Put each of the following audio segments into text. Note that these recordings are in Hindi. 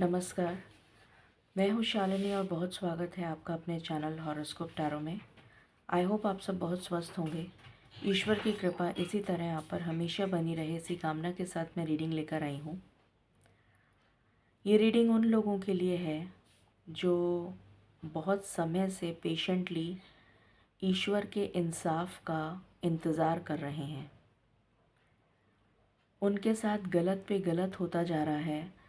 नमस्कार। मैं हूँ शालिनी और बहुत स्वागत है आपका अपने चैनल हॉरोस्कोप टैरो में। आई होप आप सब बहुत स्वस्थ होंगे। ईश्वर की कृपा इसी तरह आप पर हमेशा बनी रहे, इसी कामना के साथ मैं रीडिंग लेकर आई हूँ। ये रीडिंग उन लोगों के लिए है जो बहुत समय से पेशेंटली ईश्वर के इंसाफ का इंतज़ार कर रहे हैं। उनके साथ गलत पे गलत होता जा रहा है।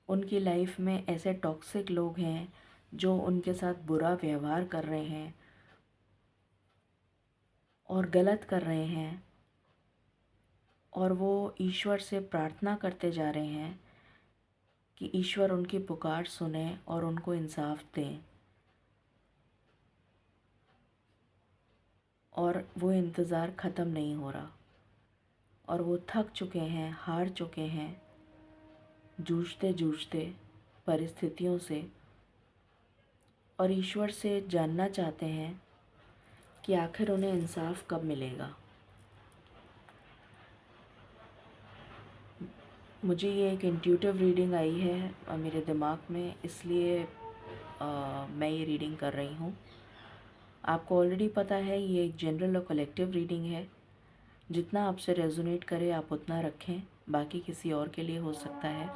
उनकी लाइफ में ऐसे टॉक्सिक लोग हैं जो उनके साथ बुरा व्यवहार कर रहे हैं और गलत कर रहे हैं, और वो ईश्वर से प्रार्थना करते जा रहे हैं कि ईश्वर उनकी पुकार सुने और उनको इंसाफ दें। और वो इंतज़ार ख़त्म नहीं हो रहा और वो थक चुके हैं, हार चुके हैं जूझते जूझते परिस्थितियों से, और ईश्वर से जानना चाहते हैं कि आखिर उन्हें इंसाफ कब मिलेगा। मुझे ये एक इंट्यूटिव रीडिंग आई है मेरे दिमाग में, इसलिए मैं ये रीडिंग कर रही हूँ। आपको ऑलरेडी पता है ये एक जनरल और कलेक्टिव रीडिंग है। जितना आपसे रेजोनेट करे आप उतना रखें, बाकी किसी और के लिए हो सकता है।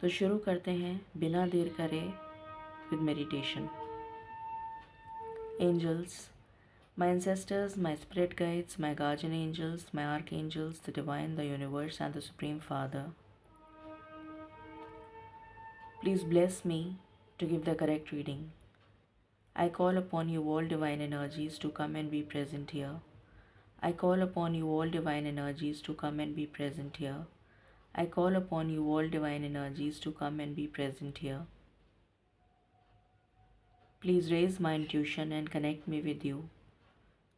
तो शुरू करते हैं बिना देर करे with meditation. Angels, my ancestors, my spirit guides, my guardian angels, my archangels, the divine, the universe, and the Supreme Father, please bless me to give the correct reading. I call upon you all divine energies to come and be present here. I call upon you all divine energies to come and be present here. I call upon you all divine energies to come and be present here. Please raise my intuition and connect me with you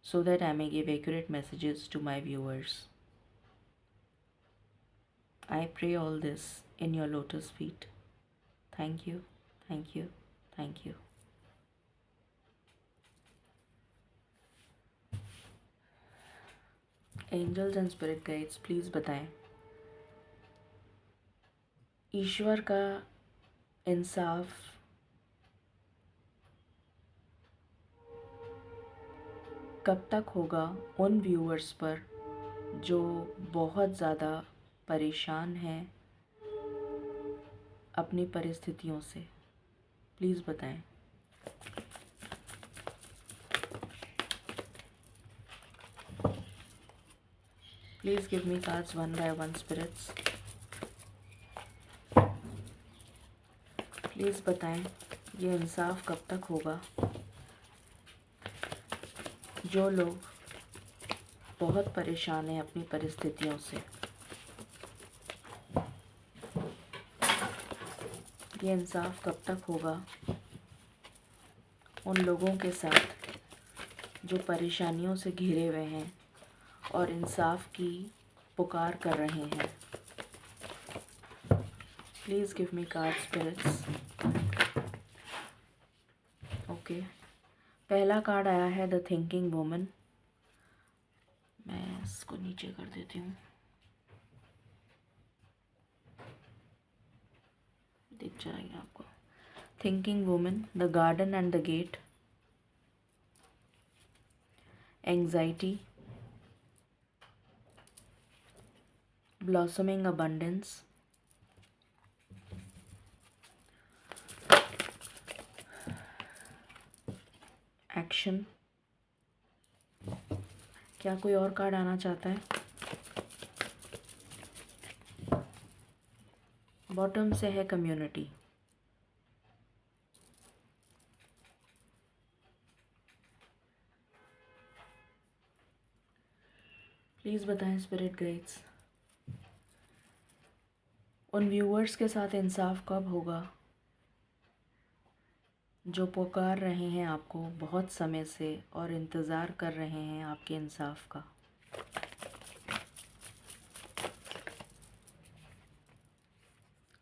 so that I may give accurate messages to my viewers. I pray all this in your lotus feet. Thank you, thank you, thank you. Angels and spirit guides, please बताएं ईश्वर का इंसाफ कब तक होगा उन व्यूअर्स पर जो बहुत ज़्यादा परेशान हैं अपनी परिस्थितियों से। प्लीज़ बताएं। Please give me cards one by one spirits. Please बताएं ये इंसाफ कब तक होगा। जो लोग बहुत परेशान हैं अपनी परिस्थितियों से, ये इंसाफ कब तक होगा उन लोगों के साथ जो परेशानियों से घिरे हुए हैं और इंसाफ की पुकार कर रहे हैं। Please give me card spirits. Okay, पहला कार्ड आया है द थिंकिंग वुमन। मैं इसको नीचे कर देती हूँ, दिख जाएगा आपको। Thinking woman, the garden and the gate, anxiety, blossoming abundance, action. क्या कोई और कार्ड आना चाहता है? बॉटम से है कम्युनिटी। प्लीज़ बताएं स्पिरिट गाइड्स उन व्यूअर्स के साथ इंसाफ कब होगा जो पुकार रहे हैं आपको बहुत समय से और इंतज़ार कर रहे हैं आपके इंसाफ का।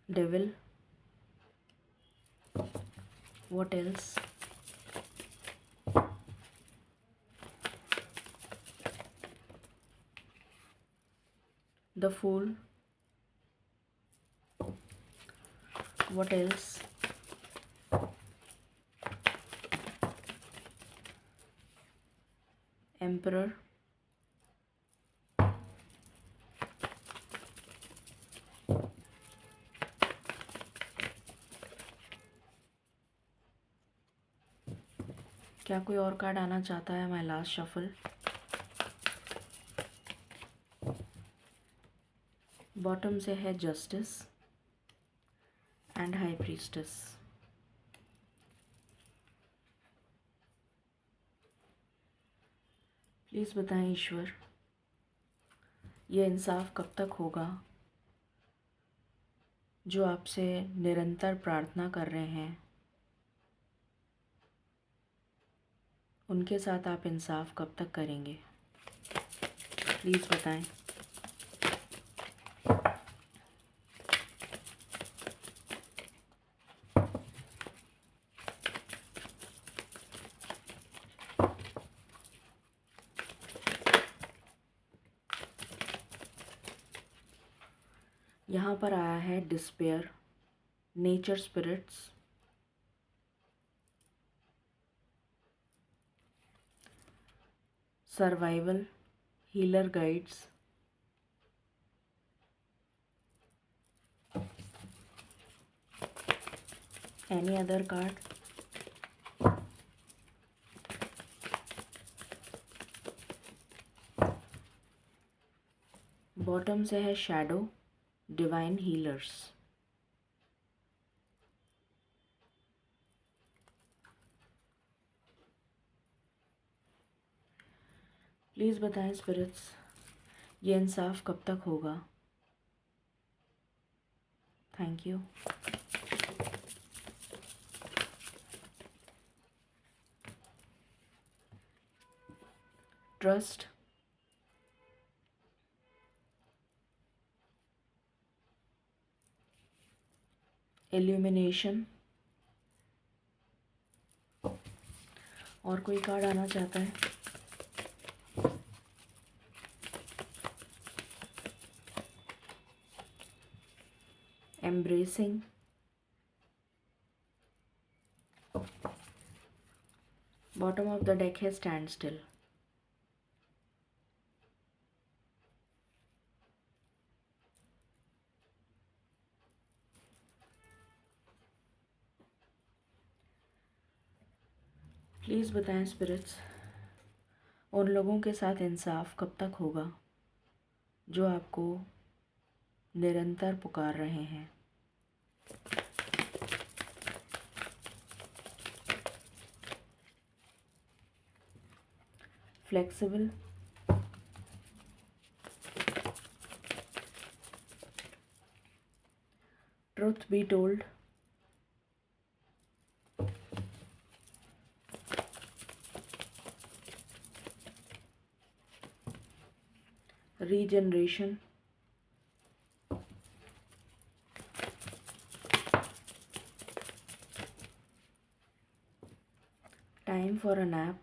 Devil, what else? The fool, What else? Emperor. क्या कोई और कार्ड आना चाहता है? My last shuffle. बॉटम से है justice and high priestess. Please बताएं ईश्वर, ये इंसाफ कब तक होगा? जो आपसे निरंतर प्रार्थना कर रहे हैं उनके साथ आप इंसाफ कब तक करेंगे? प्लीज़ बताएं। यहाँ पर आया है despair, nature spirits, survival, healer guides, any other card? Bottom से है शैडो, डिवाइन हीलर्स। प्लीज़ बताएं स्पिरिट्स, ये इंसाफ कब तक होगा? Thank you. ट्रस्ट, इल्यूमिनेशन, और कोई कार्ड आना चाहता है? Embracing, bottom of the deck है स्टैंड स्टिल। प्लीज़ बताएं स्पिरिट्स, उन लोगों के साथ इंसाफ कब तक होगा जो आपको निरंतर पुकार रहे हैं? Flexible, truth be told, regeneration, time for a nap,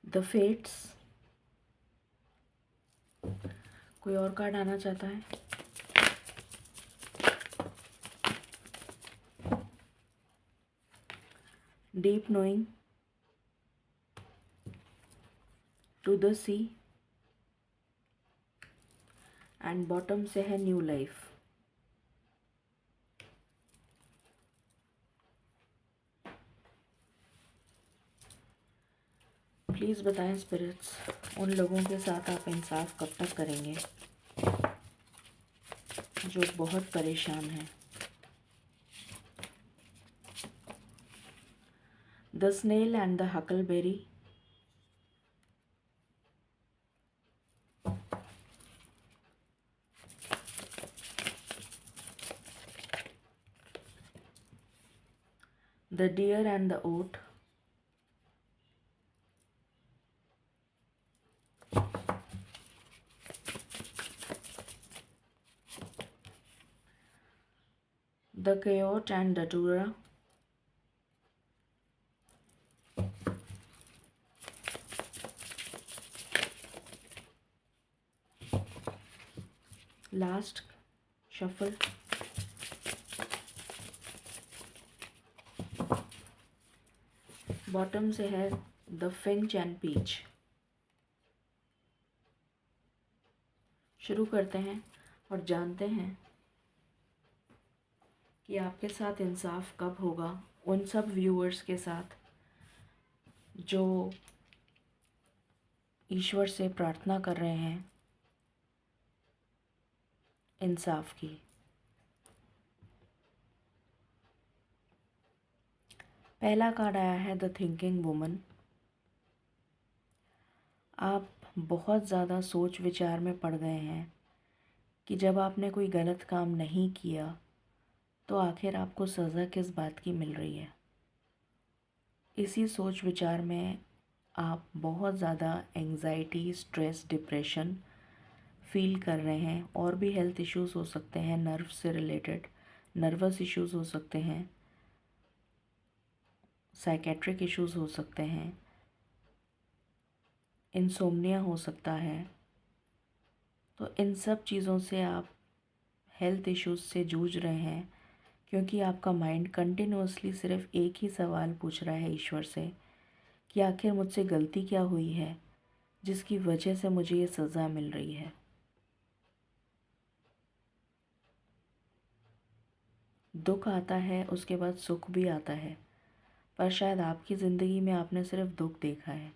the fates. कोई और कार्ड आना चाहता है? Deep knowing, to the sea, and bottom से है न्यू लाइफ। प्लीज़ बताएं स्पिरिट्स, उन लोगों के साथ आप इंसाफ कब तक करेंगे जो बहुत परेशान हैं? The snail and the huckleberry, the deer and the oat, The Coyote and Datura. Last shuffle. Bottom से है द फिंच एंड पीच। शुरू करते हैं और जानते हैं कि आपके साथ इंसाफ कब होगा उन सब व्यूअर्स के साथ जो ईश्वर से प्रार्थना कर रहे हैं इंसाफ की। पहला कार्ड आया है द थिंकिंग वुमन। आप बहुत ज़्यादा सोच विचार में पड़ गए हैं कि जब आपने कोई गलत काम नहीं किया तो आखिर आपको सज़ा किस बात की मिल रही है। इसी सोच विचार में आप बहुत ज़्यादा एंग्जाइटी, स्ट्रेस, डिप्रेशन फील कर रहे हैं। और भी हेल्थ इश्यूज़ हो सकते हैं, नर्व से रिलेटेड नर्वस इश्यूज़ हो सकते हैं, साइकेट्रिक इश्यूज़ हो सकते हैं, इंसोम्निया हो सकता है। तो इन सब चीज़ों से आप हेल्थ इश्यूज़ से जूझ रहे हैं क्योंकि आपका माइंड कंटिन्यूअसली सिर्फ एक ही सवाल पूछ रहा है ईश्वर से कि आखिर मुझसे गलती क्या हुई है जिसकी वजह से मुझे ये सज़ा मिल रही है। दुख आता है, उसके बाद सुख भी आता है, पर शायद आपकी ज़िंदगी में आपने सिर्फ दुख देखा है,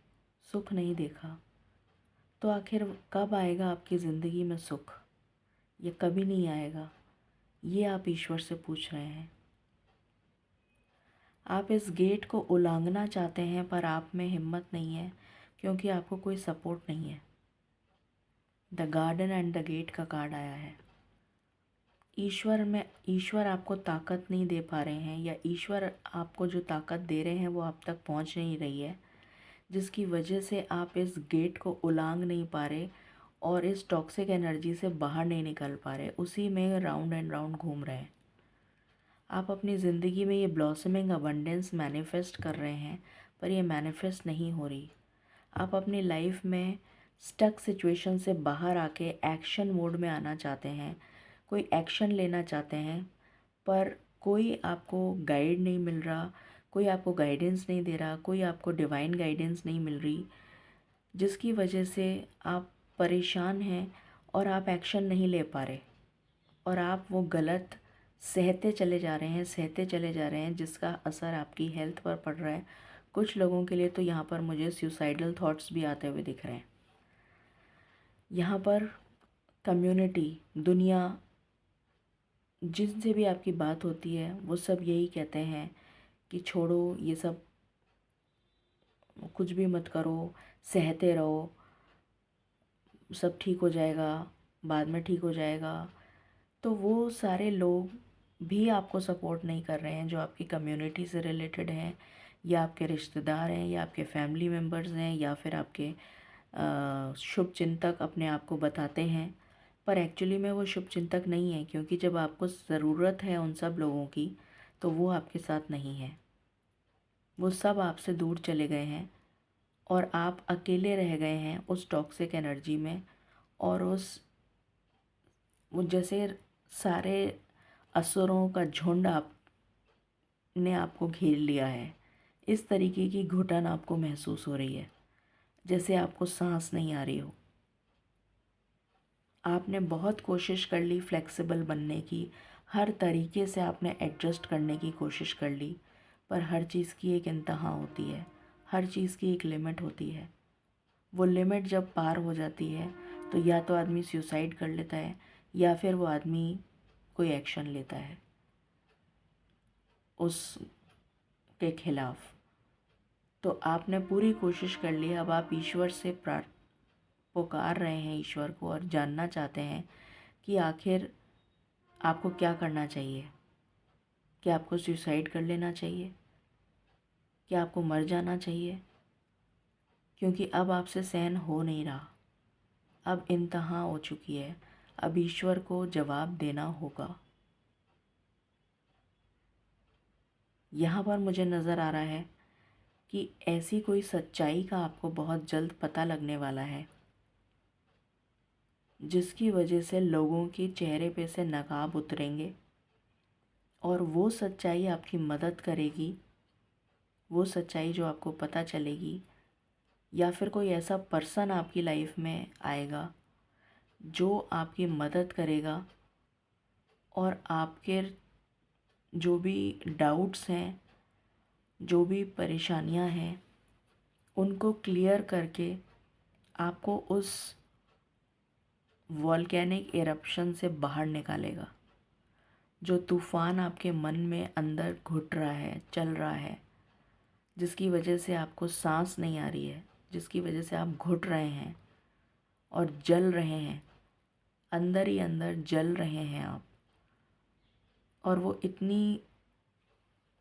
सुख नहीं देखा। तो आखिर कब आएगा आपकी ज़िंदगी में सुख? ये कभी नहीं आएगा, ये आप ईश्वर से पूछ रहे हैं। आप इस गेट को उलांघना चाहते हैं पर आप में हिम्मत नहीं है क्योंकि आपको कोई सपोर्ट नहीं है। The garden and the gate का कार्ड आया है। ईश्वर आपको ताकत नहीं दे पा रहे हैं, या ईश्वर आपको जो ताकत दे रहे हैं वो आप तक पहुंच नहीं रही है, जिसकी वजह से आप इस गेट को उलांघ नहीं पा रहे और इस टॉक्सिक एनर्जी से बाहर नहीं निकल पा रहे, उसी में राउंड एंड राउंड घूम रहे हैं। आप अपनी ज़िंदगी में ये ब्लॉसमिंग अबंडेंस मैनिफेस्ट कर रहे हैं पर ये मैनिफेस्ट नहीं हो रही। आप अपनी लाइफ में स्टक सिचुएशन से बाहर आके एक्शन मोड में आना चाहते हैं, कोई एक्शन लेना चाहते हैं, पर कोई आपको गाइड नहीं मिल रहा, कोई आपको गाइडेंस नहीं दे रहा, कोई आपको डिवाइन गाइडेंस नहीं मिल रही, जिसकी वजह से आप परेशान हैं और आप एक्शन नहीं ले पा रहे और आप वो गलत सहते चले जा रहे हैं, सहते चले जा रहे हैं, जिसका असर आपकी हेल्थ पर पड़ रहा है। कुछ लोगों के लिए तो यहाँ पर मुझे सुसाइडल थॉट्स भी आते हुए दिख रहे हैं। यहाँ पर कम्युनिटी, दुनिया, जिनसे भी आपकी बात होती है वो सब यही कहते हैं कि छोड़ो ये सब, कुछ भी मत करो, सहते रहो, सब ठीक हो जाएगा, बाद में ठीक हो जाएगा। तो वो सारे लोग भी आपको सपोर्ट नहीं कर रहे हैं जो आपकी कम्युनिटी से रिलेटेड हैं, या आपके रिश्तेदार हैं, या आपके फैमिली मेम्बर्स हैं, या फिर आपके शुभ चिंतक अपने आप को बताते हैं, पर एक्चुअली में वो शुभ चिंतक नहीं है, क्योंकि जब आपको ज़रूरत है उन सब लोगों की तो वो आपके साथ नहीं है। वो सब आपसे दूर चले गए हैं और आप अकेले रह गए हैं उस टॉक्सिक एनर्जी में, और वो जैसे सारे असुरों का झुंड आपने आपको घेर लिया है। इस तरीके की घुटन आपको महसूस हो रही है, जैसे आपको सांस नहीं आ रही हो। आपने बहुत कोशिश कर ली फ्लेक्सिबल बनने की, हर तरीके से आपने एडजस्ट करने की कोशिश कर ली, पर हर चीज़ की एक इंतहा होती है, हर चीज़ की एक लिमिट होती है। वो लिमिट जब पार हो जाती है तो या तो आदमी सुसाइड कर लेता है या फिर वो आदमी कोई एक्शन लेता है उसके खिलाफ। तो आपने पूरी कोशिश कर ली, अब आप ईश्वर से पुकार रहे हैं ईश्वर को और जानना चाहते हैं कि आखिर आपको क्या करना चाहिए। क्या आपको सुसाइड कर लेना चाहिए? क्या आपको मर जाना चाहिए? क्योंकि अब आपसे सहन हो नहीं रहा, अब इंतहा हो चुकी है, अब ईश्वर को जवाब देना होगा। यहाँ पर मुझे नज़र आ रहा है कि ऐसी कोई सच्चाई का आपको बहुत जल्द पता लगने वाला है जिसकी वजह से लोगों के चेहरे पे से नकाब उतरेंगे और वो सच्चाई आपकी मदद करेगी। वो सच्चाई जो आपको पता चलेगी, या फिर कोई ऐसा पर्सन आपकी लाइफ में आएगा जो आपकी मदद करेगा और आपके जो भी डाउट्स हैं, जो भी परेशानियां हैं, उनको क्लियर करके आपको उस वॉल्केनिक एरप्शन से बाहर निकालेगा। जो तूफ़ान आपके मन में अंदर घुट रहा है, चल रहा है, जिसकी वजह से आपको सांस नहीं आ रही है, जिसकी वजह से आप घुट रहे हैं और जल रहे हैं, अंदर ही अंदर जल रहे हैं आप। और वो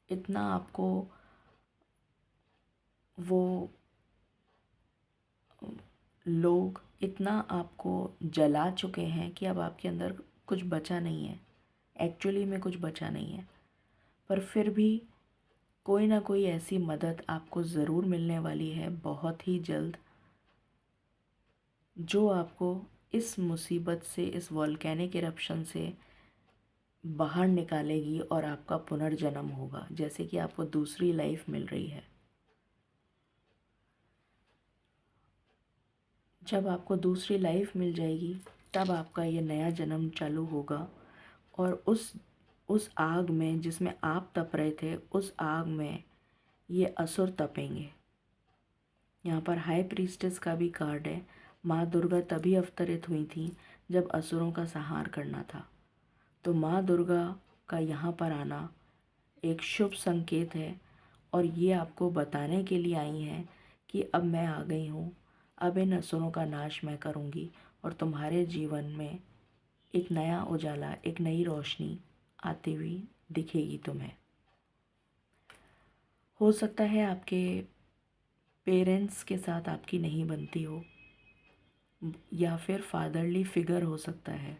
इतना आपको वो लोग इतना आपको जला चुके हैं कि अब आपके अंदर कुछ बचा नहीं है। एक्चुअली में कुछ बचा नहीं है, पर फिर भी कोई ना कोई ऐसी मदद आपको ज़रूर मिलने वाली है बहुत ही जल्द, जो आपको इस मुसीबत से, इस वॉल्केनिक इरप्शन से बाहर निकालेगी और आपका पुनर्जन्म होगा, जैसे कि आपको दूसरी लाइफ मिल रही है। जब आपको दूसरी लाइफ मिल जाएगी तब आपका ये नया जन्म चालू होगा और उस आग में जिसमें आप तप रहे थे, उस आग में ये असुर तपेंगे। यहाँ पर हाई प्रीस्टेस का भी कार्ड है। माँ दुर्गा तभी अवतरित हुई थी जब असुरों का संहार करना था। तो माँ दुर्गा का यहाँ पर आना एक शुभ संकेत है और ये आपको बताने के लिए आई हैं कि अब मैं आ गई हूँ, अब इन असुरों का नाश मैं करूँगी और तुम्हारे जीवन में एक नया उजाला, एक नई रोशनी आती हुई दिखेगी तुम्हें। हो सकता है आपके पेरेंट्स के साथ आपकी नहीं बनती हो, या फिर फादरली फिगर हो सकता है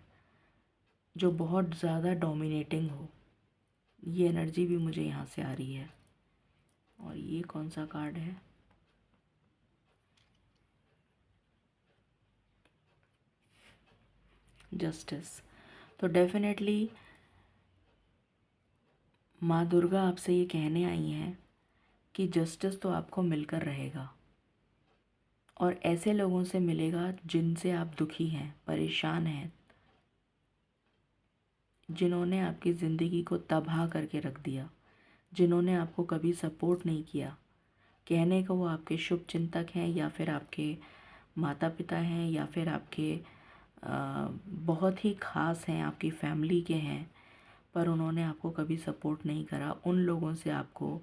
जो बहुत ज़्यादा डोमिनेटिंग हो। ये एनर्जी भी मुझे यहाँ से आ रही है। और ये कौन सा कार्ड है? जस्टिस। तो डेफिनेटली माँ दुर्गा आपसे ये कहने आई हैं कि जस्टिस तो आपको मिलकर रहेगा और ऐसे लोगों से मिलेगा जिनसे आप दुखी हैं, परेशान हैं, जिन्होंने आपकी ज़िंदगी को तबाह करके रख दिया, जिन्होंने आपको कभी सपोर्ट नहीं किया। कहने को वो आपके शुभ चिंतक हैं, या फिर आपके माता पिता हैं, या फिर आपके बहुत ही ख़ास हैं, आपकी फैमिली के हैं, पर उन्होंने आपको कभी सपोर्ट नहीं करा। उन लोगों से आपको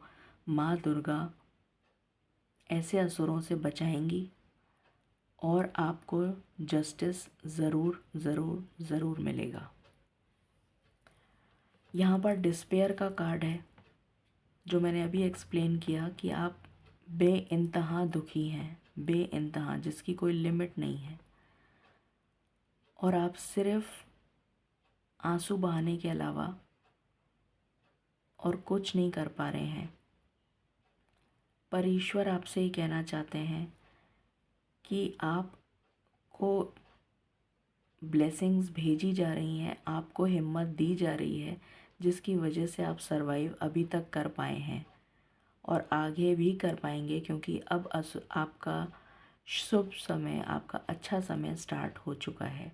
माँ दुर्गा ऐसे असुरों से बचाएंगी और आपको जस्टिस ज़रूर ज़रूर ज़रूर मिलेगा। यहाँ पर डिस्पेयर का कार्ड है, जो मैंने अभी एक्सप्लेन किया कि आप बेइंतहा दुखी हैं, बेइंतहा, जिसकी कोई लिमिट नहीं है, और आप सिर्फ आंसू बहाने के अलावा और कुछ नहीं कर पा रहे हैं। पर ईश्वर आपसे ही कहना चाहते हैं कि आपको ब्लेसिंग्स भेजी जा रही हैं, आपको हिम्मत दी जा रही है, जिसकी वजह से आप सरवाइव अभी तक कर पाए हैं और आगे भी कर पाएंगे, क्योंकि अब आपका शुभ समय, आपका अच्छा समय स्टार्ट हो चुका है।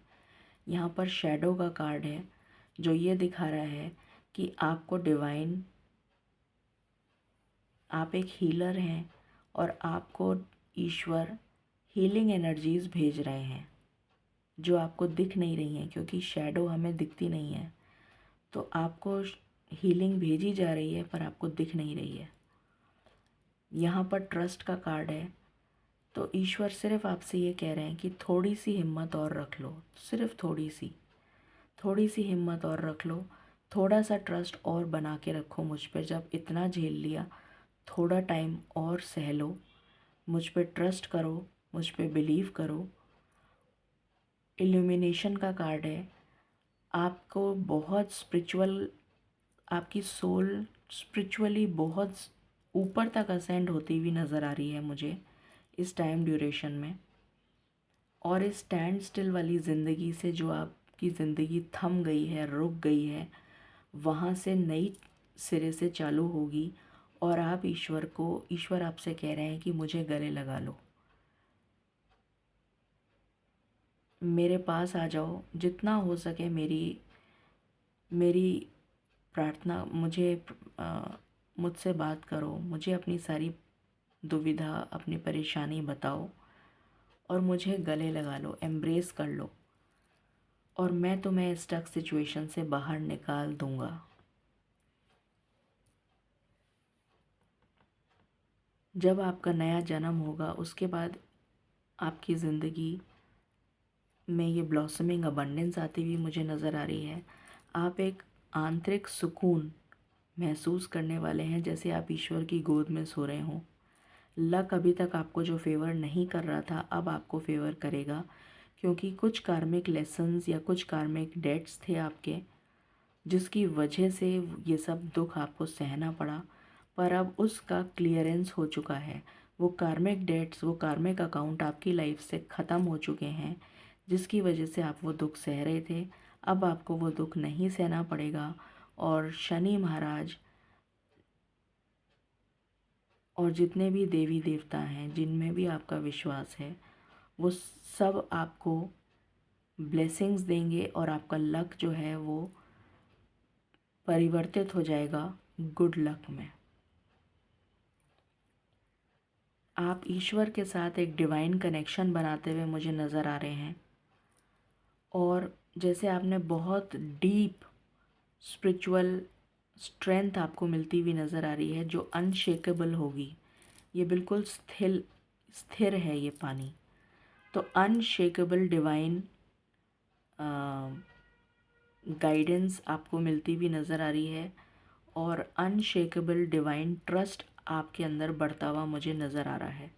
यहाँ पर शैडो का कार्ड है, जो ये दिखा रहा है कि आपको डिवाइन, आप एक हीलर हैं और आपको ईश्वर हीलिंग एनर्जीज़ भेज रहे हैं जो आपको दिख नहीं रही हैं, क्योंकि शैडो हमें दिखती नहीं है। तो आपको हीलिंग भेजी जा रही है पर आपको दिख नहीं रही है। यहाँ पर ट्रस्ट का कार्ड है। तो ईश्वर सिर्फ आपसे ये कह रहे हैं कि थोड़ी सी हिम्मत और रख लो, सिर्फ थोड़ी सी हिम्मत और रख लो, थोड़ा सा ट्रस्ट और बना के रखो मुझ पर। जब इतना झेल लिया, थोड़ा टाइम और सह लो, मुझ पर ट्रस्ट करो, मुझ पर बिलीव करो। इल्यूमिनेशन का कार्ड है। आपको बहुत स्पिरिचुअल, आपकी सोल स्पिरिचुअली बहुत ऊपर तक असेंड होती हुई नज़र आ रही है मुझे इस टाइम ड्यूरेशन में। और इस स्टैंड स्टिल वाली ज़िंदगी से जो आपकी ज़िंदगी थम गई है, रुक गई है, वहाँ से नई सिरे से चालू होगी। और आप ईश्वर आपसे कह रहे हैं कि मुझे गले लगा लो, मेरे पास आ जाओ, जितना हो सके मेरी प्रार्थना, मुझसे बात करो, मुझे अपनी सारी दुविधा, अपनी परेशानी बताओ और मुझे गले लगा लो, एम्ब्रेस कर लो, और मैं तुम्हें स्टक सिचुएशन से बाहर निकाल दूंगा। जब आपका नया जन्म होगा उसके बाद आपकी ज़िंदगी में ये ब्लॉसमिंग अबंडेंस आती हुई मुझे नज़र आ रही है। आप एक आंतरिक सुकून महसूस करने वाले हैं, जैसे आप ईश्वर की गोद में सो रहे हों। लक अभी तक आपको जो फेवर नहीं कर रहा था अब आपको फेवर करेगा, क्योंकि कुछ कार्मिक लेसन्स या कुछ कार्मिक डेट्स थे आपके, जिसकी वजह से ये सब दुख आपको सहना पड़ा। पर अब उसका क्लियरेंस हो चुका है। वो कार्मिक डेट्स, वो कार्मिक अकाउंट आपकी लाइफ से ख़त्म हो चुके हैं, जिसकी वजह से आप वो दुख सह रहे थे। अब आपको वो दुख नहीं सहना पड़ेगा। और शनि महाराज और जितने भी देवी देवता हैं, जिनमें भी आपका विश्वास है, वो सब आपको ब्लेसिंग्स देंगे और आपका लक जो है वो परिवर्तित हो जाएगा गुड लक में। आप ईश्वर के साथ एक डिवाइन कनेक्शन बनाते हुए मुझे नज़र आ रहे हैं, और जैसे आपने बहुत डीप स्पिरिचुअल स्ट्रेंथ आपको मिलती हुई नज़र आ रही है, जो अनशेकेबल होगी। ये बिल्कुल स्थिर है ये पानी। तो अनशेकेबल डिवाइन गाइडेंस आपको मिलती हुई नज़र आ रही है, और अनशेकेबल डिवाइन ट्रस्ट आपके अंदर बढ़ता हुआ मुझे नज़र आ रहा है।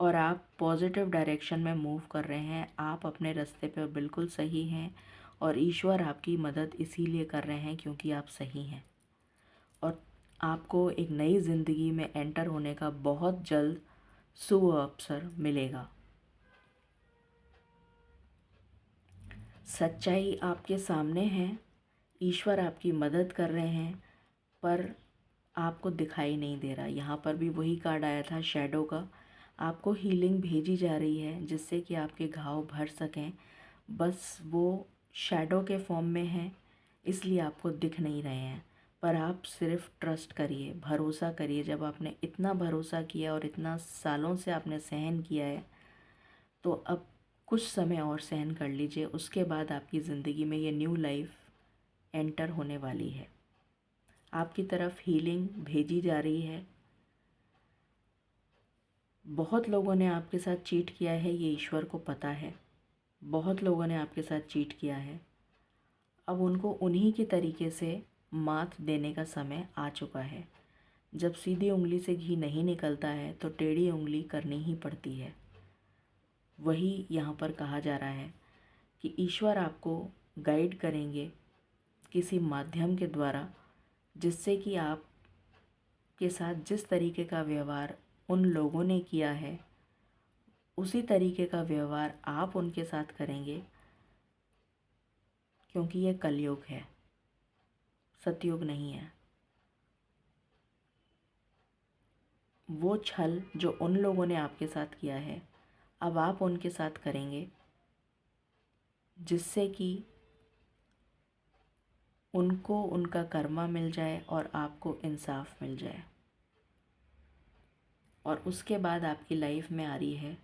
और आप पॉजिटिव डायरेक्शन में मूव कर रहे हैं। आप अपने रास्ते पर बिल्कुल सही हैं, और ईश्वर आपकी मदद इसीलिए कर रहे हैं क्योंकि आप सही हैं। और आपको एक नई ज़िंदगी में एंटर होने का बहुत जल्द शुभ अवसर मिलेगा। सच्चाई आपके सामने है, ईश्वर आपकी मदद कर रहे हैं, पर आपको दिखाई नहीं दे रहा। यहाँ पर भी वही कार्ड आया था शैडो का। आपको हीलिंग भेजी जा रही है जिससे कि आपके घाव भर सकें, बस वो शैडो के फॉर्म में हैं, इसलिए आपको दिख नहीं रहे हैं। पर आप सिर्फ ट्रस्ट करिए, भरोसा करिए। जब आपने इतना भरोसा किया और इतना सालों से आपने सहन किया है, तो अब कुछ समय और सहन कर लीजिए। उसके बाद आपकी ज़िंदगी में ये न्यू लाइफ एंटर होने वाली है। आपकी तरफ हीलिंग भेजी जा रही है। बहुत लोगों ने आपके साथ चीट किया है, ये ईश्वर को पता है। बहुत लोगों ने आपके साथ चीट किया है। अब उनको उन्हीं के तरीके से मात देने का समय आ चुका है। जब सीधी उंगली से घी नहीं निकलता है तो टेढ़ी उंगली करनी ही पड़ती है। वही यहाँ पर कहा जा रहा है कि ईश्वर आपको गाइड करेंगे किसी माध्यम के द्वारा, जिससे कि आप के साथ जिस तरीके का व्यवहार उन लोगों ने किया है, उसी तरीके का व्यवहार आप उनके साथ करेंगे, क्योंकि ये कलयुग है, सतयुग नहीं है। वो छल जो उन लोगों ने आपके साथ किया है, अब आप उनके साथ करेंगे, जिससे कि उनको उनका कर्मा मिल जाए और आपको इंसाफ मिल जाए। और उसके बाद आपकी लाइफ में आ रही है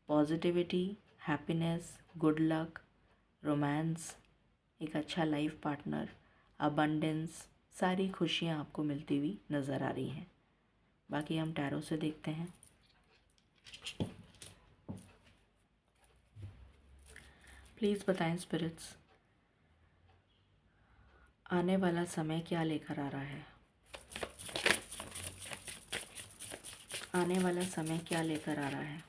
positivity, happiness, good luck, romance, एक अच्छा लाइफ पार्टनर, अबंडेंस, सारी खुशियाँ आपको मिलती हुई नज़र आ रही हैं। बाकी हम टैरो से देखते हैं। प्लीज़ बताएं स्पिरिट्स, आने वाला समय क्या लेकर आ रहा है? आने वाला समय क्या लेकर आ रहा है?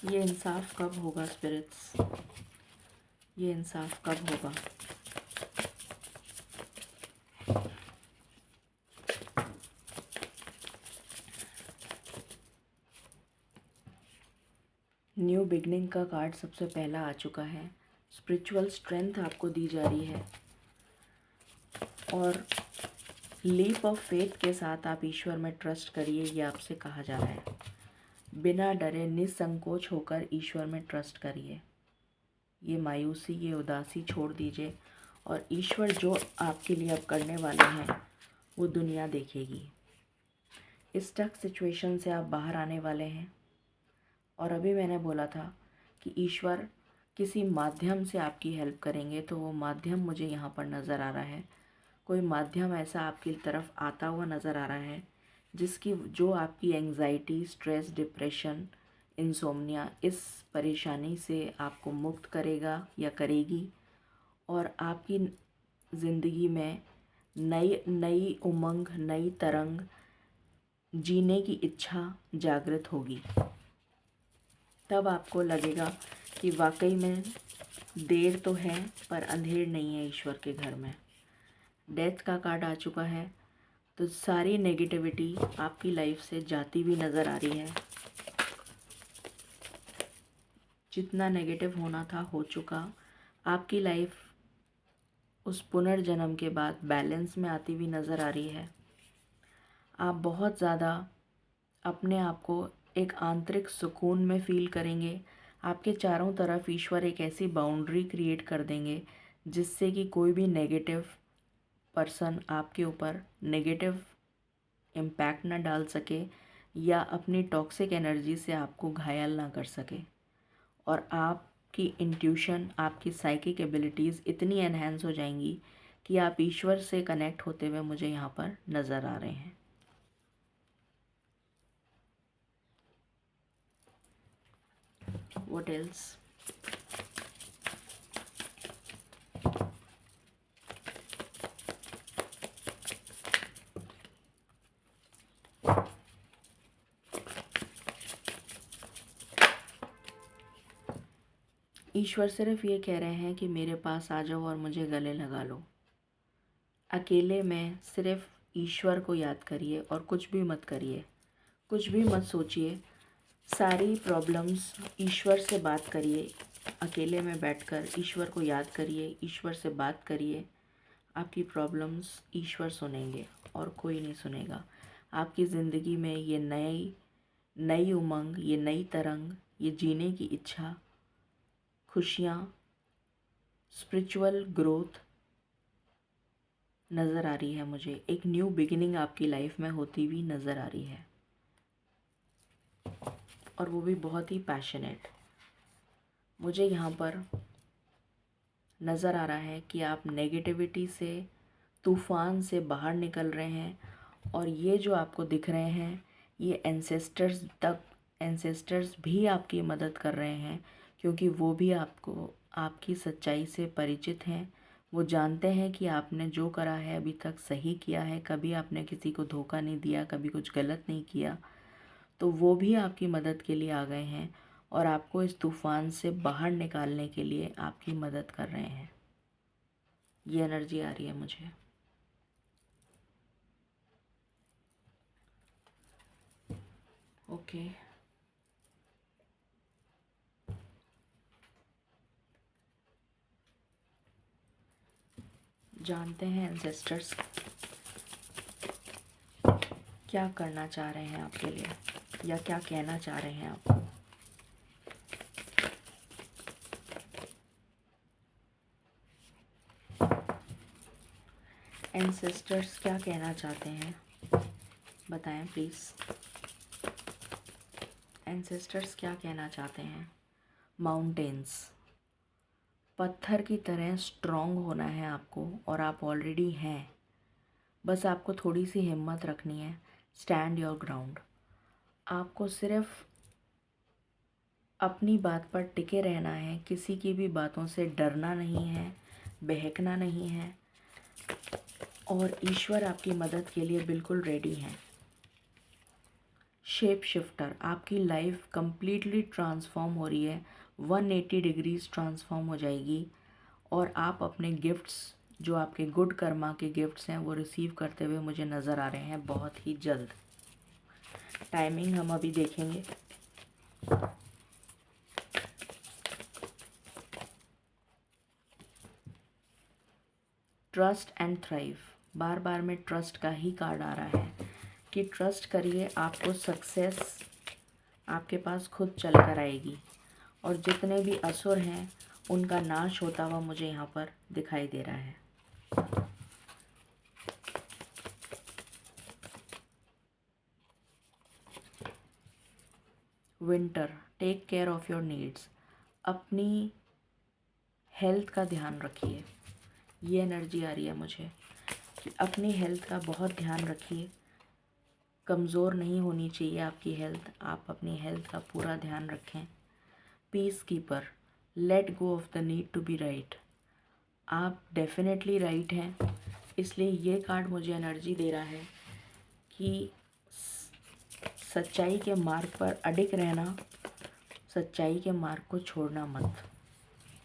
ये इंसाफ कब होगा स्पिरिट्स? ये इंसाफ कब होगा? न्यू बिगनिंग का कार्ड सबसे पहला आ चुका है। स्पिरिचुअल स्ट्रेंथ आपको दी जा रही है और लीप ऑफ फेथ के साथ आप ईश्वर में ट्रस्ट करिए, ये आपसे कहा जा रहा है। बिना डरे निसंकोच होकर ईश्वर में ट्रस्ट करिए। ये मायूसी, ये उदासी छोड़ दीजिए और ईश्वर जो आपके लिए अब करने वाले हैं वो दुनिया देखेगी। इस टफ सिचुएशन से आप बाहर आने वाले हैं। और अभी मैंने बोला था कि ईश्वर किसी माध्यम से आपकी हेल्प करेंगे, तो वो माध्यम मुझे यहाँ पर नज़र आ रहा है। कोई माध्यम ऐसा आपकी तरफ आता हुआ नज़र आ रहा है जो आपकी एंग्जाइटी, स्ट्रेस, डिप्रेशन, इंसोम्निया, इस परेशानी से आपको मुक्त करेगा या करेगी और आपकी ज़िंदगी में नई नई उमंग, नई तरंग, जीने की इच्छा जागृत होगी। तब आपको लगेगा कि वाकई में देर तो है पर अंधेर नहीं है ईश्वर के घर में। डेथ का कार्ड आ चुका है, तो सारी नेगेटिविटी आपकी लाइफ से जाती हुई नज़र आ रही है। जितना नेगेटिव होना था हो चुका। आपकी लाइफ उस पुनर्जन्म के बाद बैलेंस में आती हुई नज़र आ रही है। आप बहुत ज़्यादा अपने आप को एक आंतरिक सुकून में फ़ील करेंगे। आपके चारों तरफ ईश्वर एक ऐसी बाउंड्री क्रिएट कर देंगे जिससे कि कोई भी नेगेटिव पर्सन आपके ऊपर नेगेटिव इम्पैक्ट ना डाल सके या अपनी टॉक्सिक एनर्जी से आपको घायल ना कर सके। और आपकी इंट्यूशन, आपकी साइकिक एबिलिटीज़ इतनी एनहेंस हो जाएंगी कि आप ईश्वर से कनेक्ट होते हुए मुझे यहाँ पर नज़र आ रहे हैं। What else? ईश्वर सिर्फ ये कह रहे हैं कि मेरे पास आ जाओ और मुझे गले लगा लो। अकेले में सिर्फ ईश्वर को याद करिए और कुछ भी मत करिए, कुछ भी मत सोचिए। सारी प्रॉब्लम्स ईश्वर से बात करिए। अकेले में बैठकर ईश्वर को याद करिए, ईश्वर से बात करिए। आपकी प्रॉब्लम्स ईश्वर सुनेंगे और कोई नहीं सुनेगा। आपकी ज़िंदगी में ये नई उमंग, ये नई तरंग, ये जीने की इच्छा, खुशियाँ, स्पिरिचुअल ग्रोथ नज़र आ रही है मुझे। एक न्यू बिगिनिंग आपकी लाइफ में होती हुई नज़र आ रही है और वो भी बहुत ही पैशनेट। मुझे यहाँ पर नज़र आ रहा है कि आप नेगेटिविटी से, तूफ़ान से बाहर निकल रहे हैं और ये जो आपको दिख रहे हैं ये एंसेस्टर्स भी आपकी मदद कर रहे हैं, क्योंकि वो भी आपको आपकी सच्चाई से परिचित हैं। वो जानते हैं कि आपने जो करा है अभी तक सही किया है, कभी आपने किसी को धोखा नहीं दिया, कभी कुछ गलत नहीं किया। तो वो भी आपकी मदद के लिए आ गए हैं और आपको इस तूफ़ान से बाहर निकालने के लिए आपकी मदद कर रहे हैं। ये एनर्जी आ रही है मुझे। ओके, जानते हैं एंसेस्टर्स क्या करना चाह रहे हैं आपके लिए या क्या कहना चाह रहे हैं आपको। एंसेस्टर्स क्या कहना चाहते हैं बताएं प्लीज़। एंसेस्टर्स क्या कहना चाहते हैं। माउंटेन्स, पत्थर की तरह स्ट्रॉन्ग होना है आपको और आप ऑलरेडी हैं। बस आपको थोड़ी सी हिम्मत रखनी है। Stand your ground. आपको सिर्फ अपनी बात पर टिके रहना है, किसी की भी बातों से डरना नहीं है, बहकना नहीं है और ईश्वर आपकी मदद के लिए बिल्कुल रेडी हैं। शेप शिफ्टर, आपकी लाइफ कंप्लीटली ट्रांसफॉर्म हो रही है, 180 डिग्रीज ट्रांसफॉर्म हो जाएगी। और आप अपने गिफ्ट्स, जो आपके गुड कर्मा के गिफ्ट्स हैं, वो रिसीव करते हुए मुझे नज़र आ रहे हैं बहुत ही जल्द। टाइमिंग हम अभी देखेंगे। ट्रस्ट एंड थ्राइव, बार बार में ट्रस्ट का ही कार्ड आ रहा है कि ट्रस्ट करिए, आपको सक्सेस आपके पास खुद चल कर आएगी। और जितने भी असुर हैं उनका नाश होता हुआ मुझे यहाँ पर दिखाई दे रहा है। Winter, take care of your needs, अपनी हेल्थ का ध्यान रखिए। ये एनर्जी आ रही है मुझे कि अपनी हेल्थ का बहुत ध्यान रखिए। कमज़ोर नहीं होनी चाहिए आपकी हेल्थ, आप अपनी हेल्थ का पूरा ध्यान रखें। Peacekeeper, let go of the need to be right, आप डेफिनेटली राइट हैं। इसलिए ये कार्ड मुझे एनर्जी दे रहा है कि सच्चाई के मार्ग पर अडिग रहना, सच्चाई के मार्ग को छोड़ना मत।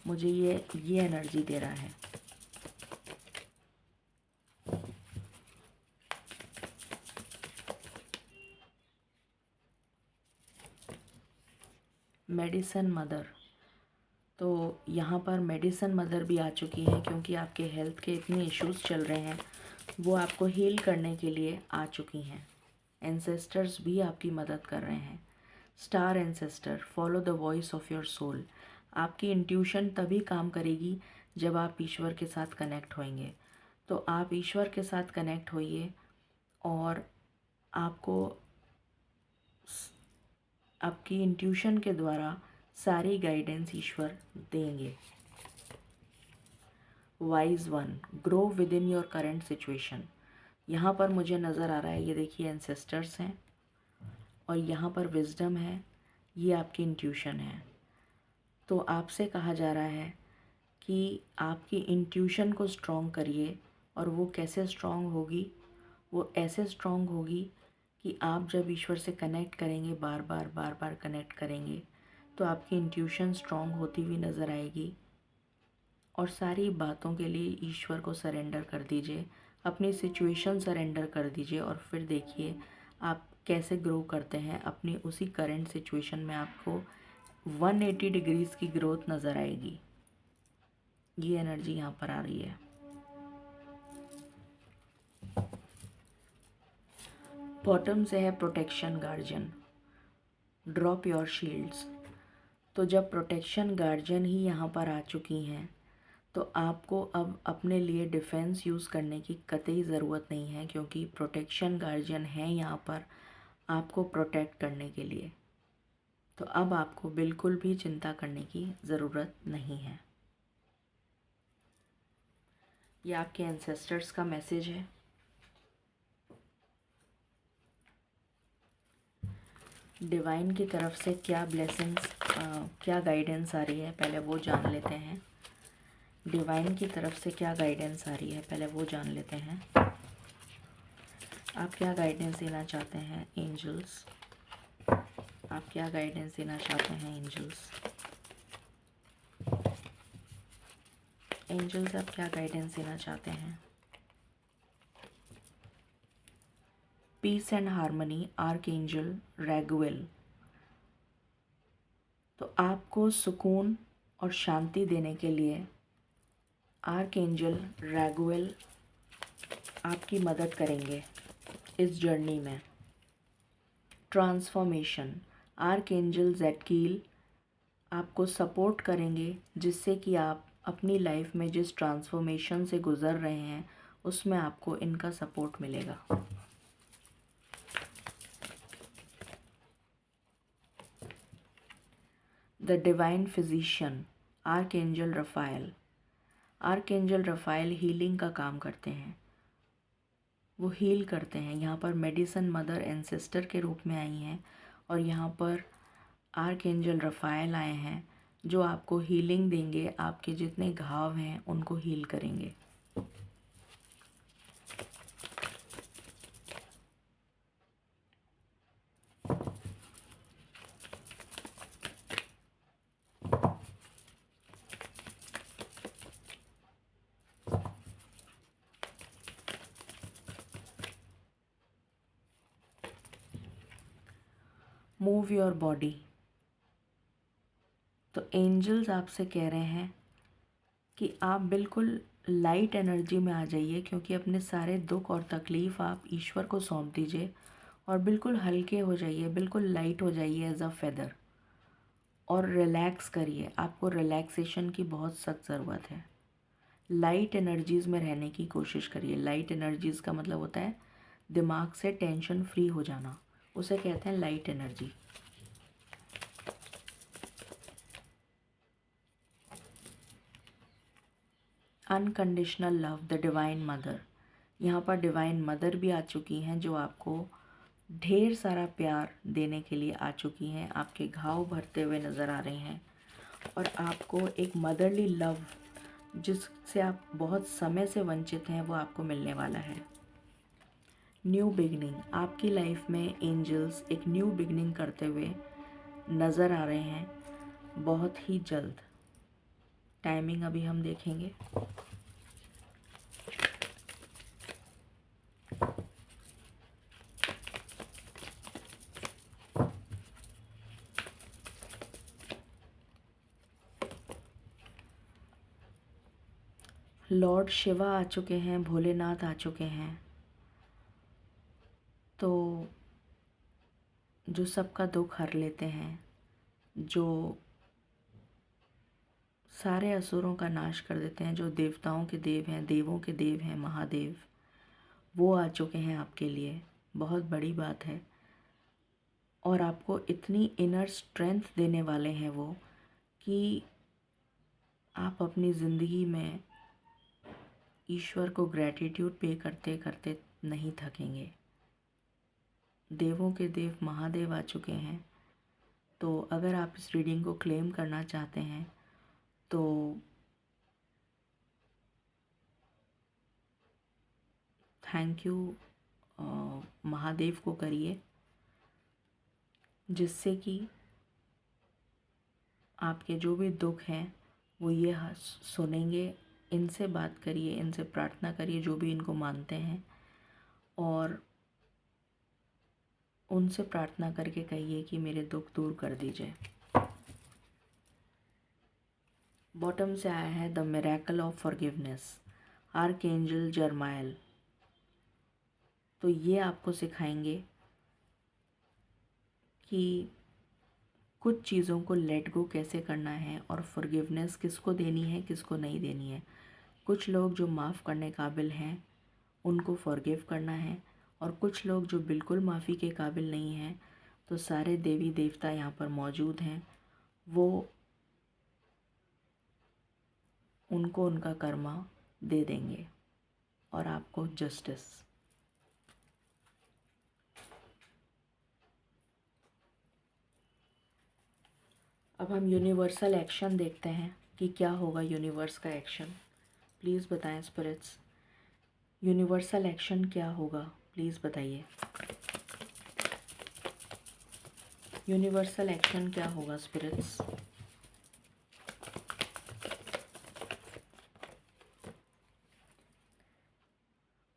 मुझे ये एनर्जी दे रहा है। मेडिसन मदर, तो यहाँ पर मेडिसन मदर भी आ चुकी है क्योंकि आपके हेल्थ के इतने इश्यूज़ चल रहे हैं, वो आपको हील करने के लिए आ चुकी हैं। एंसेस्टर्स भी आपकी मदद कर रहे हैं। Star ancestor, follow the voice of your soul, आपकी इंट्यूशन तभी काम करेगी जब आप ईश्वर के साथ कनेक्ट होंगे। तो आप ईश्वर के साथ कनेक्ट होइए और आपको आपकी इंट्यूशन के द्वारा सारी गाइडेंस ईश्वर देंगे। Wise one, grow with in your current situation, यहाँ पर मुझे नज़र आ रहा है, ये देखिए एंसेस्टर्स हैं और यहाँ पर विजडम है, ये आपकी इंट्यूशन है। तो आपसे कहा जा रहा है कि आपकी इंट्यूशन को स्ट्रॉन्ग करिए। और वो कैसे स्ट्रॉन्ग होगी? वो ऐसे स्ट्रॉन्ग होगी कि आप जब ईश्वर से कनेक्ट करेंगे, बार बार कनेक्ट करेंगे, तो आपकी इंट्यूशन स्ट्रॉन्ग होती हुई नज़र आएगी। और सारी बातों के लिए ईश्वर को सरेंडर कर दीजिए, अपनी सिचुएशन सरेंडर कर दीजिए और फिर देखिए आप कैसे ग्रो करते हैं। अपनी उसी करंट सिचुएशन में आपको 180 डिग्रीज़ की ग्रोथ नज़र आएगी। ये एनर्जी यहाँ पर आ रही है। बॉटम से है protection guardian, drop your shields. तो जब प्रोटेक्शन गार्जियन ही यहाँ पर आ चुकी हैं, तो आपको अब अपने लिए डिफेंस यूज़ करने की कतई ज़रूरत नहीं है, क्योंकि प्रोटेक्शन गार्जियन है यहाँ पर आपको प्रोटेक्ट करने के लिए। तो अब आपको बिल्कुल भी चिंता करने की ज़रूरत नहीं है। ये आपके एंसेस्टर्स का मैसेज है। डिवाइन की तरफ से क्या ब्लेसिंग्स, क्या गाइडेंस आ रही है, पहले वो जान लेते हैं। डिवाइन की तरफ से क्या गाइडेंस आ रही है, पहले वो जान लेते हैं। आप क्या गाइडेंस देना चाहते हैं एंजल्स? आप क्या गाइडेंस देना चाहते हैं एंजल्स? एंजल्स, आप क्या गाइडेंस देना चाहते हैं? Peace and harmony, archangel Raguel. तो आपको सुकून और शांति देने के लिए आर्क एंजल रैगुएल आपकी मदद करेंगे इस जर्नी में। ट्रांसफॉर्मेशन, आर्क एंजल ज़ेडकील आपको सपोर्ट करेंगे, जिससे कि आप अपनी लाइफ में जिस ट्रांसफॉर्मेशन से गुज़र रहे हैं उसमें आपको इनका सपोर्ट मिलेगा। The divine physician, arc angel Rafale. Arc angel Rafale healing का काम करते हैं, वो हील करते हैं। यहाँ पर मेडिसन मदर एंसेस्टर के रूप में आई हैं और यहाँ पर आर्क एंजल रफ़ाएल आए हैं, जो आपको हीलिंग देंगे। आपके जितने घाव हैं उनको हील करेंगे। Move your body. तो एंजल्स आपसे कह रहे हैं कि आप बिल्कुल लाइट एनर्जी में आ जाइए, क्योंकि अपने सारे दुख और तकलीफ़ आप ईश्वर को सौंप दीजिए और बिल्कुल हल्के हो जाइए, बिल्कुल लाइट हो जाइए एज अ फेदर, और रिलैक्स करिए। आपको रिलैक्सेशन की बहुत सख्त ज़रूरत है। लाइट एनर्जीज़ में रहने की कोशिश करिए। लाइट एनर्जीज़ का मतलब होता है दिमाग से टेंशन फ्री हो जाना, उसे कहते हैं light energy. Unconditional love, the divine mother. यहाँ पर डिवाइन मदर भी आ चुकी हैं, जो आपको ढेर सारा प्यार देने के लिए आ चुकी हैं। आपके घाव भरते हुए नज़र आ रही हैं और आपको एक मदरली लव, जिससे आप बहुत समय से वंचित हैं, वो आपको मिलने वाला है। न्यू बिगनिंग, आपकी लाइफ में एंजल्स एक न्यू बिगनिंग करते हुए नज़र आ रहे हैं बहुत ही जल्द। टाइमिंग अभी हम देखेंगे। लॉर्ड शिवा आ चुके हैं, भोलेनाथ आ चुके हैं। तो जो सबका दुख हर लेते हैं, जो सारे असुरों का नाश कर देते हैं, जो देवताओं के देव हैं, देवों के देव हैं, महादेव, वो आ चुके हैं आपके लिए। बहुत बड़ी बात है। और आपको इतनी इनर स्ट्रेंथ देने वाले हैं वो, कि आप अपनी ज़िंदगी में ईश्वर को ग्रैटिट्यूड पे करते करते नहीं थकेंगे। देवों के देव महादेव आ चुके हैं। तो अगर आप इस रीडिंग को क्लेम करना चाहते हैं तो थैंक यू महादेव को करिए, जिससे कि आपके जो भी दुख हैं वो ये सुनेंगे। इनसे बात करिए, इनसे प्रार्थना करिए, जो भी इनको मानते हैं, और उनसे प्रार्थना करके कहिए कि मेरे दुख दूर कर दीजिए। बॉटम से आया है the miracle of forgiveness, archangel Jeremiel. तो ये आपको सिखाएंगे कि कुछ चीज़ों को लेट गो कैसे करना है और फॉरगिवनेस किसको देनी है, किसको नहीं देनी है। कुछ लोग जो माफ़ करने काबिल हैं उनको फॉरगिव करना है, और कुछ लोग जो बिल्कुल माफ़ी के काबिल नहीं हैं, तो सारे देवी देवता यहाँ पर मौजूद हैं, वो उनको उनका कर्मा दे देंगे और आपको जस्टिस। अब हम यूनिवर्सल एक्शन देखते हैं कि क्या होगा यूनिवर्स का एक्शन। प्लीज़ बताएं स्पिरिट्स, यूनिवर्सल एक्शन क्या होगा, प्लीज़ बताइए। यूनिवर्सल एक्शन क्या होगा स्पिरिट्स।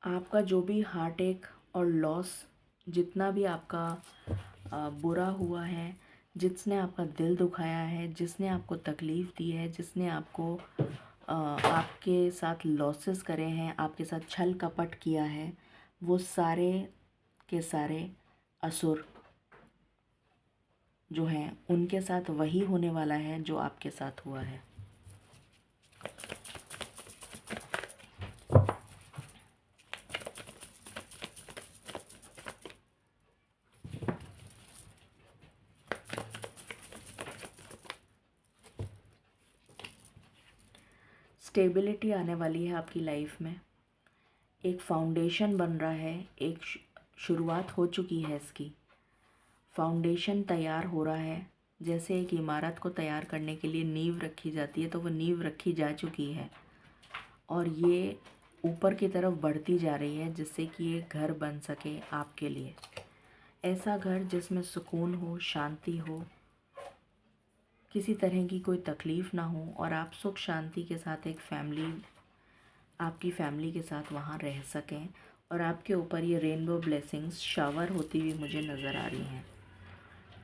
आपका जो भी हार्ट एक और लॉस, जितना भी आपका बुरा हुआ है, जिसने आपका दिल दुखाया है, जिसने आपको तकलीफ़ दी है, जिसने आपको आपके साथ लॉसेस करे हैं, आपके साथ छल कपट किया है, वो सारे के सारे असुर जो हैं उनके साथ वही होने वाला है जो आपके साथ हुआ है। स्टेबिलिटी आने वाली है आपकी लाइफ में। एक फाउंडेशन बन रहा है, एक शुरुआत हो चुकी है इसकी। फाउंडेशन तैयार हो रहा है। जैसे एक इमारत को तैयार करने के लिए नींव रखी जाती है, तो वो नींव रखी जा चुकी है और ये ऊपर की तरफ बढ़ती जा रही है, जिससे कि ये घर बन सके आपके लिए। ऐसा घर जिसमें सुकून हो, शांति हो, किसी तरह की कोई तकलीफ़ ना हो, और आप सुख शांति के साथ एक फैमिली, आपकी फैमिली के साथ वहाँ रह सकें, और आपके ऊपर ये रेनबो ब्लेसिंग्स शावर होती हुई मुझे नज़र आ रही हैं।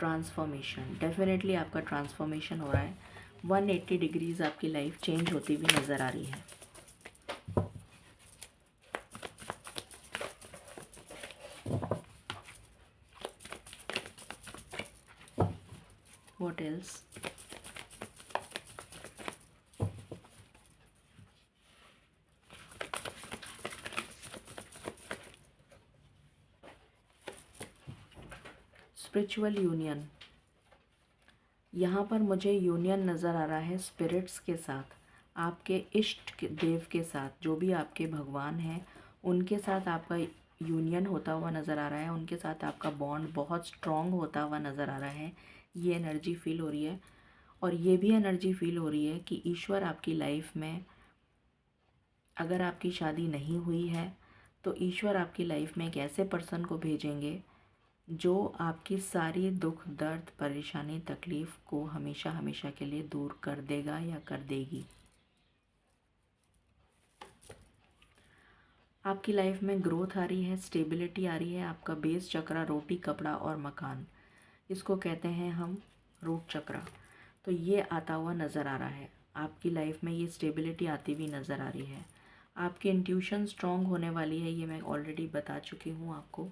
ट्रांसफॉर्मेशन, डेफिनेटली आपका ट्रांसफॉर्मेशन हो रहा है। 180 डिग्रीज़ आपकी लाइफ चेंज होती हुई नज़र आ रही है। What else? स्पिरिचुअल यूनियन, यहाँ पर मुझे यूनियन नज़र आ रहा है स्पिरिट्स के साथ, आपके इष्ट देव के साथ, जो भी आपके भगवान हैं उनके साथ आपका यूनियन होता हुआ नज़र आ रहा है। उनके साथ आपका बॉन्ड बहुत स्ट्रॉन्ग होता हुआ नज़र आ रहा है। ये एनर्जी फील हो रही है। और ये भी एनर्जी फील हो रही है कि ईश्वर आपकी लाइफ में, अगर आपकी शादी नहीं हुई है तो ईश्वर आपकी लाइफ में एक ऐसे पर्सन को भेजेंगे जो आपकी सारी दुख दर्द परेशानी तकलीफ़ को हमेशा हमेशा के लिए दूर कर देगा या कर देगी। आपकी लाइफ में ग्रोथ आ रही है, स्टेबिलिटी आ रही है। आपका बेस चक्रा रोटी कपड़ा और मकान, इसको कहते हैं हम रूट चक्रा, तो ये आता हुआ नज़र आ रहा है। आपकी लाइफ में ये स्टेबिलिटी आती हुई नज़र आ रही है। आपकी इंट्यूशन स्ट्रॉन्ग होने वाली है, ये मैं ऑलरेडी बता चुकी हूँ आपको।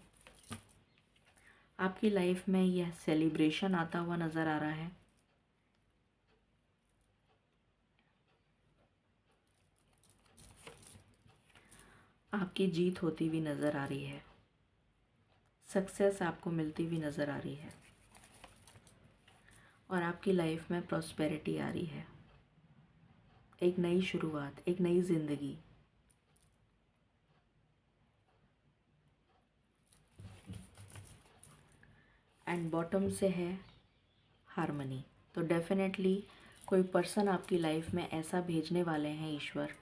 आपकी लाइफ में यह सेलिब्रेशन आता हुआ नज़र आ रहा है। आपकी जीत होती हुई नज़र आ रही है। सक्सेस आपको मिलती हुई नज़र आ रही है। और आपकी लाइफ में प्रॉस्पेरिटी आ रही है, एक नई शुरुआत, एक नई ज़िंदगी। एंड बॉटम से है हार्मनी। तो डेफिनेटली कोई पर्सन आपकी लाइफ में ऐसा भेजने वाले हैं ईश्वर,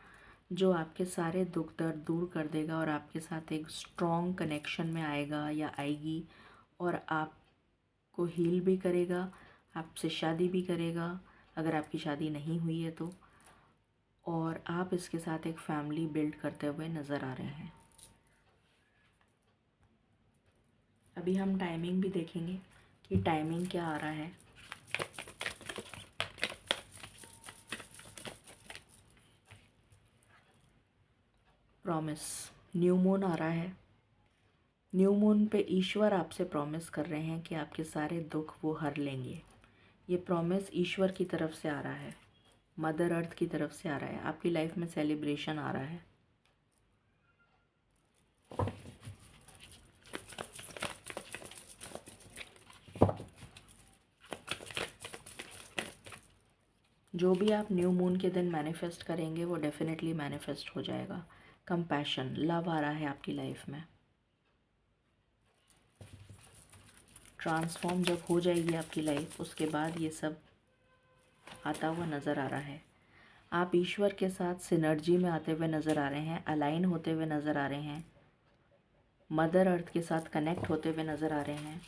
जो आपके सारे दुख दर्द दूर कर देगा और आपके साथ एक स्ट्रॉन्ग कनेक्शन में आएगा या आएगी, और आपको हील भी करेगा, आपसे शादी भी करेगा अगर आपकी शादी नहीं हुई है तो, और आप इसके साथ एक फैमिली बिल्ड करते हुए नज़र आ रहे हैं। अभी हम टाइमिंग भी देखेंगे कि टाइमिंग क्या आ रहा है। प्रॉमिस, न्यू मून आ रहा है। न्यू मून पे ईश्वर आपसे प्रॉमिस कर रहे हैं कि आपके सारे दुख वो हर लेंगे। ये प्रॉमिस ईश्वर की तरफ से आ रहा है, मदर अर्थ की तरफ से आ रहा है। आपकी लाइफ में सेलिब्रेशन आ रहा है। जो भी आप न्यू मून के दिन मैनिफेस्ट करेंगे वो डेफिनेटली मैनिफेस्ट हो जाएगा। कंपैशन, लव आ रहा है आपकी लाइफ में। ट्रांसफॉर्म जब हो जाएगी आपकी लाइफ, उसके बाद ये सब आता हुआ नज़र आ रहा है। आप ईश्वर के साथ सिनर्जी में आते हुए नज़र आ रहे हैं, अलाइन होते हुए नज़र आ रहे हैं, मदर अर्थ के साथ कनेक्ट होते हुए नज़र आ रहे हैं।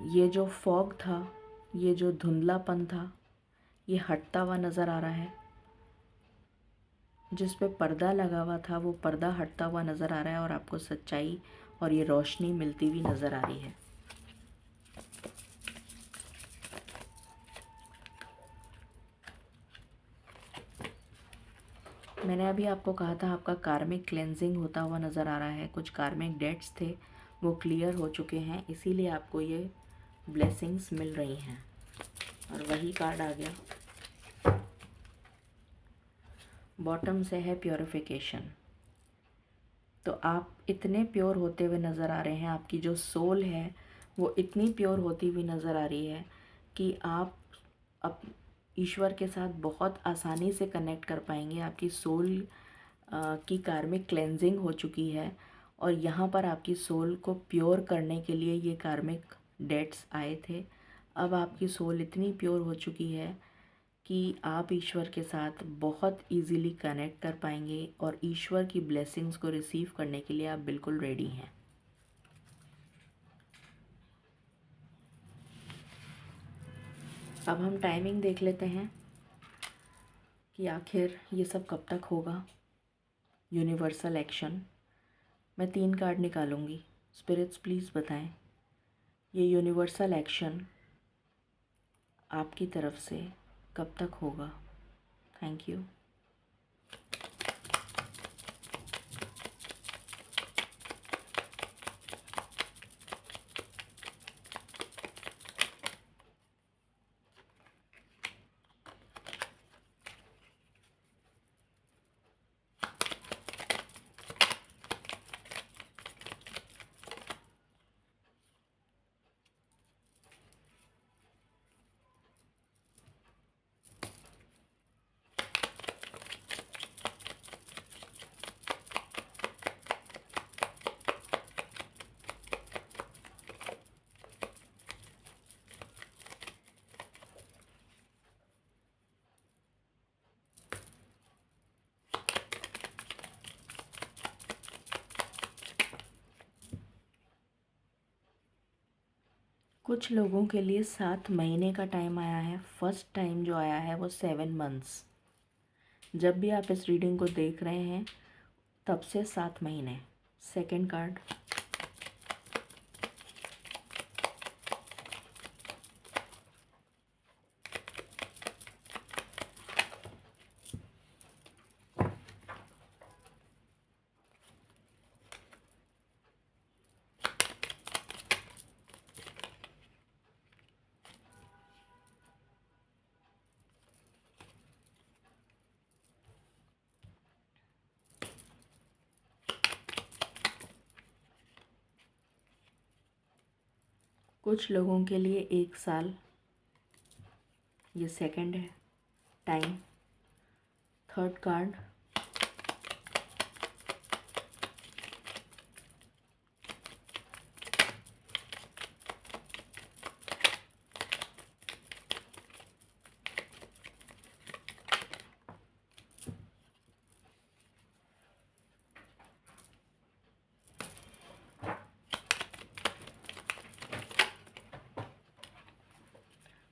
ये जो फॉग था, ये जो धुंधलापन था, ये हटता हुआ नज़र आ रहा है। जिस पे पर्दा लगा हुआ था वो पर्दा हटता हुआ नज़र आ रहा है और आपको सच्चाई और ये रोशनी मिलती हुई नज़र आ रही है। मैंने अभी आपको कहा था आपका कार्मिक क्लेंजिंग होता हुआ नज़र आ रहा है। कुछ कार्मिक डेट्स थे वो क्लियर हो चुके हैं, इसीलिए आपको ये ब्लेसिंग्स मिल रही हैं। और वही कार्ड आ गया। बॉटम से है प्योरिफिकेशन। तो आप इतने प्योर होते हुए नज़र आ रहे हैं, आपकी जो सोल है वो इतनी प्योर होती हुई नज़र आ रही है कि आप ईश्वर के साथ बहुत आसानी से कनेक्ट कर पाएंगे। आपकी सोल की कार्मिक क्लेंजिंग हो चुकी है और यहाँ पर आपकी सोल को प्योर करने के लिए ये कार्मिक डेट्स आए थे। अब आपकी सोल इतनी प्योर हो चुकी है कि आप ईश्वर के साथ बहुत इजीली कनेक्ट कर पाएंगे और ईश्वर की ब्लेसिंग्स को रिसीव करने के लिए आप बिल्कुल रेडी हैं। अब हम टाइमिंग देख लेते हैं कि आखिर ये सब कब तक होगा। यूनिवर्सल एक्शन, मैं 3 कार्ड निकालूंगी। स्पिरिट्स प्लीज़ बताएं ये यूनिवर्सल एक्शन आपकी तरफ से कब तक होगा। Thank you. कुछ लोगों के लिए 7 महीने का टाइम आया है। फर्स्ट टाइम जो आया है वो 7 मंथ्स। जब भी आप इस रीडिंग को देख रहे हैं तब से 7 महीने। सेकंड कार्ड, कुछ लोगों के लिए 1 साल, ये सेकंड है टाइम। थर्ड कार्ड,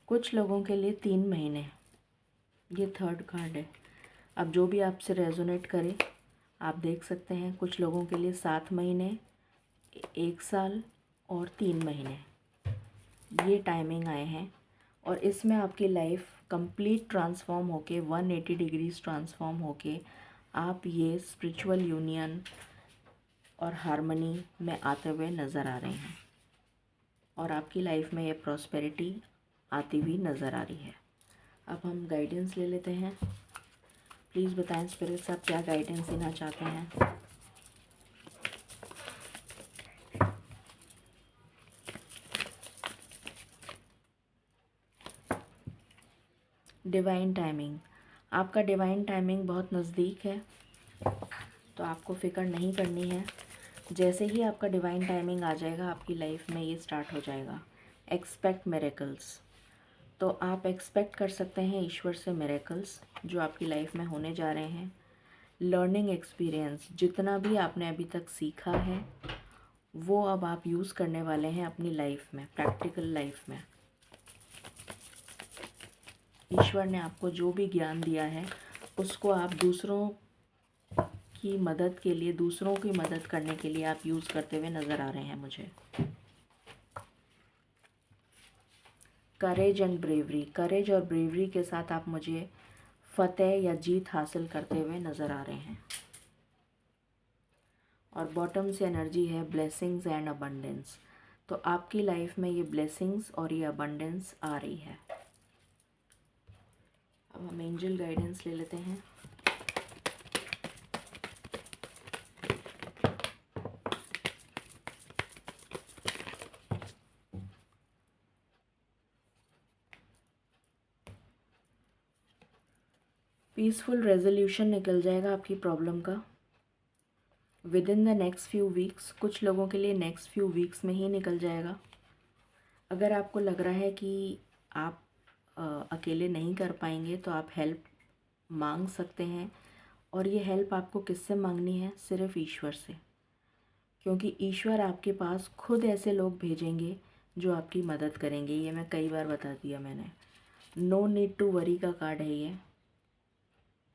कुछ लोगों के लिए 3 महीने, ये थर्ड कार्ड है। अब जो भी आपसे रेजोनेट करे आप देख सकते हैं। कुछ लोगों के लिए 7 महीने, 1 साल और 3 महीने, ये टाइमिंग आए हैं। और इसमें आपकी लाइफ कंप्लीट ट्रांसफॉर्म होके 180 डिग्रीज ट्रांसफॉर्म होके आप ये स्पिरिचुअल यूनियन और हार्मनी में आते हुए नज़र आ रहे हैं। और आपकी लाइफ में ये प्रॉस्पेरिटी आती हुई नज़र आ रही है। अब हम गाइडेंस ले लेते हैं। प्लीज़ बताएं स्पिरिट्स आप क्या गाइडेंस देना चाहते हैं। डिवाइन टाइमिंग, आपका डिवाइन टाइमिंग बहुत नज़दीक है, तो आपको फ़िक्र नहीं करनी है। जैसे ही आपका डिवाइन टाइमिंग आ जाएगा आपकी लाइफ में ये स्टार्ट हो जाएगा। एक्सपेक्ट मिरेकल्स, तो आप एक्सपेक्ट कर सकते हैं ईश्वर से मिरेकल्स जो आपकी लाइफ में होने जा रहे हैं। लर्निंग एक्सपीरियंस, जितना भी आपने अभी तक सीखा है वो अब आप यूज़ करने वाले हैं अपनी लाइफ में, प्रैक्टिकल लाइफ में। ईश्वर ने आपको जो भी ज्ञान दिया है उसको आप दूसरों की मदद के लिए, दूसरों की मदद करने के लिए आप यूज़ करते हुए नज़र आ रहे हैं मुझे। करेज एंड ब्रेवरी, करेज और ब्रेवरी के साथ आप मुझे फतेह या जीत हासिल करते हुए नज़र आ रहे हैं। और बॉटम से एनर्जी है ब्लेसिंग्स एंड अबंडेंस, तो आपकी लाइफ में ये ब्लेसिंग्स और ये अबंडेंस आ रही है। अब हम एंजल गाइडेंस ले लेते हैं। पीसफुल रेजोल्यूशन निकल जाएगा आपकी प्रॉब्लम का with in the next few weeks. कुछ लोगों के लिए नेक्स्ट फ्यू वीक्स में ही निकल जाएगा। अगर आपको लग रहा है कि आप अकेले नहीं कर पाएंगे तो आप हेल्प मांग सकते हैं। और ये हेल्प आपको किससे मांगनी है? सिर्फ ईश्वर से, क्योंकि ईश्वर आपके पास खुद ऐसे लोग भेजेंगे जो आपकी मदद करेंगे। ये मैं कई बार बता दिया मैंने। नो नीड टू वरी का कार्ड है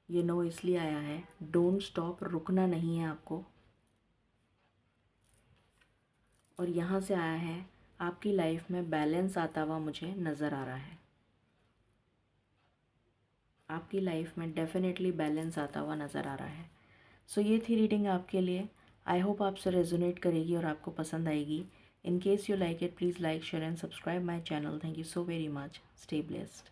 ये नो इसलिए आया है, डोंट स्टॉप, रुकना नहीं है आपको। और यहाँ से आया है आपकी लाइफ में बैलेंस आता हुआ मुझे नज़र आ रहा है। आपकी लाइफ में डेफिनेटली बैलेंस आता हुआ नज़र आ रहा है। सो ये थी रीडिंग आपके लिए। आई होप आपसे रेजोनेट करेगी और आपको पसंद आएगी। In case you like it, please like, share and subscribe my channel. Thank you so very much. Stay blessed.